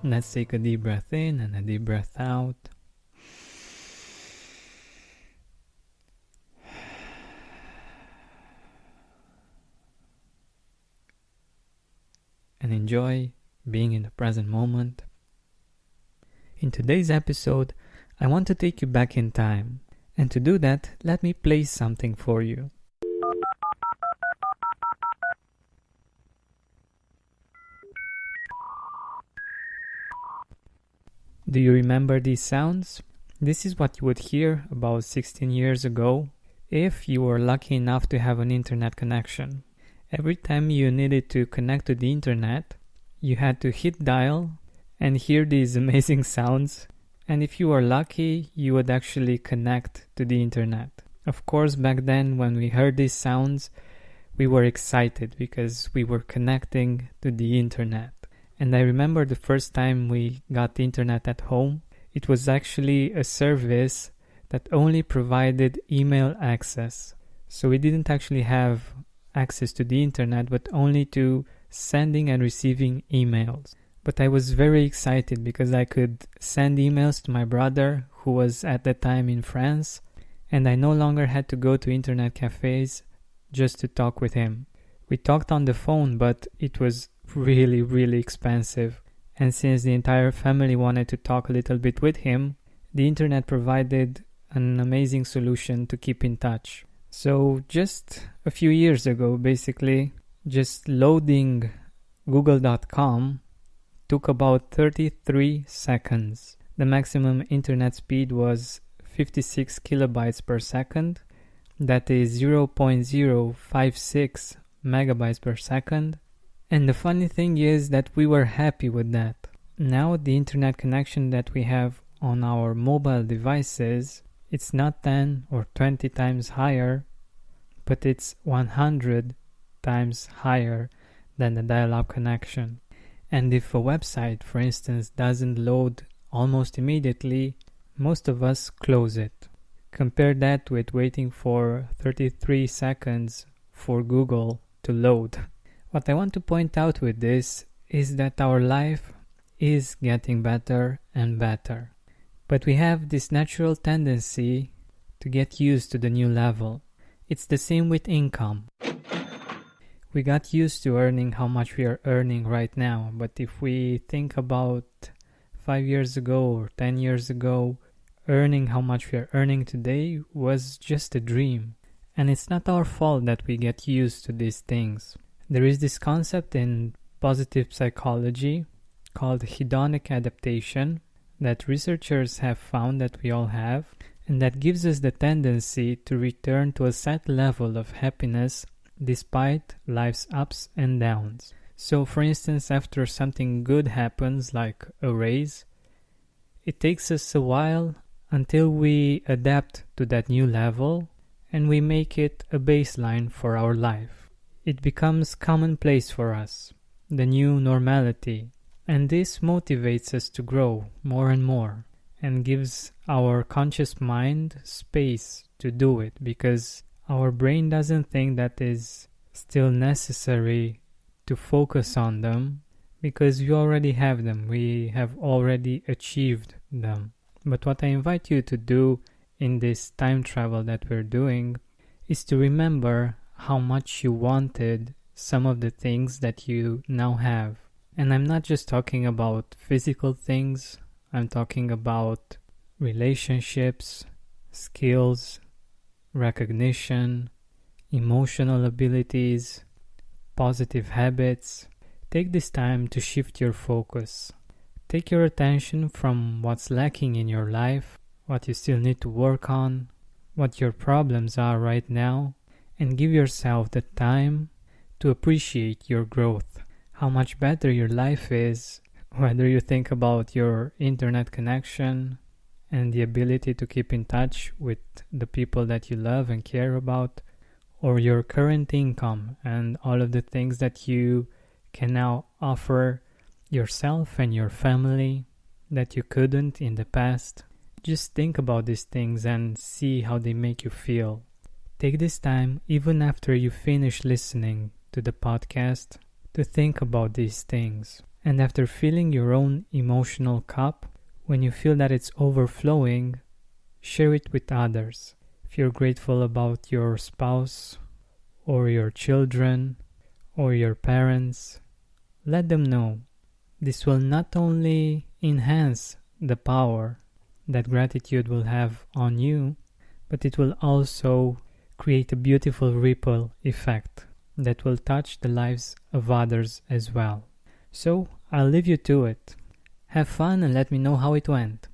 Let's take a deep breath in and a deep breath out. And enjoy being in the present moment. In today's episode, I want to take you back in time. And to do that, let me play something for you. Do you remember these sounds? This is what you would hear about 16 years ago if you were lucky enough to have an internet connection. Every time you needed to connect to the internet, you had to hit dial and hear these amazing sounds. And if you were lucky, you would actually connect to the internet. Of course, back then when we heard these sounds, we were excited because we were connecting to the internet. And I remember the first time we got the internet at home, it was actually a service that only provided email access. So we didn't actually have access to the internet, but only to sending and receiving emails. But I was very excited because I could send emails to my brother who was at the time in France, and I no longer had to go to internet cafes just to talk with him. We talked on the phone, but it was really expensive. And since the entire family wanted to talk a little bit with him, the internet provided an amazing solution to keep in touch. So just a few years ago, basically, just loading google.com took about 33 seconds. The maximum internet speed was 56 kilobytes per second. That is 0.056 megabytes per second. And the funny thing is that we were happy with that. Now the internet connection that we have on our mobile devices, it's not 10 or 20 times higher, but it's 100 times higher than the dial-up connection. And if a website, for instance, doesn't load almost immediately, most of us close it. Compare that with waiting for 33 seconds for Google to load. What I want to point out with this is that our life is getting better and better. But we have this natural tendency to get used to the new level. It's the same with income. We got used to earning how much we are earning right now, but if we think about 5 years ago or 10 years ago, earning how much we are earning today was just a dream. And it's not our fault that we get used to these things. There is this concept in positive psychology called hedonic adaptation that researchers have found that we all have, and that gives us the tendency to return to a set level of happiness despite life's ups and downs. So for instance, after something good happens, like a raise, it takes us a while until we adapt to that new level and we make it a baseline for our life. It becomes commonplace for us, the new normality, and this motivates us to grow more and more and gives our conscious mind space to do it because our brain doesn't think that is still necessary to focus on them because we already have them. We have already achieved them. But what I invite you to do in this time travel that we're doing is to remember how much you wanted some of the things that you now have. And I'm not just talking about physical things. I'm talking about relationships, skills, recognition, emotional abilities, positive habits. Take this time to shift your focus. Take your attention from what's lacking in your life, what you still need to work on, what your problems are right now, and give yourself the time to appreciate your growth, how much better your life is, whether you think about your internet connection and the ability to keep in touch with the people that you love and care about, or your current income and all of the things that you can now offer yourself and your family that you couldn't in the past. Just think about these things and see how they make you feel. Take this time, even after you finish listening to the podcast, to think about these things And after filling your own emotional cup, when you feel that it's overflowing, share it with others. If you're grateful about your spouse, or your children, or your parents, let them know. This will not only enhance the power that gratitude will have on you, but it will also create a beautiful ripple effect that will touch the lives of others as well. So I'll leave you to it. Have fun and let me know how it went.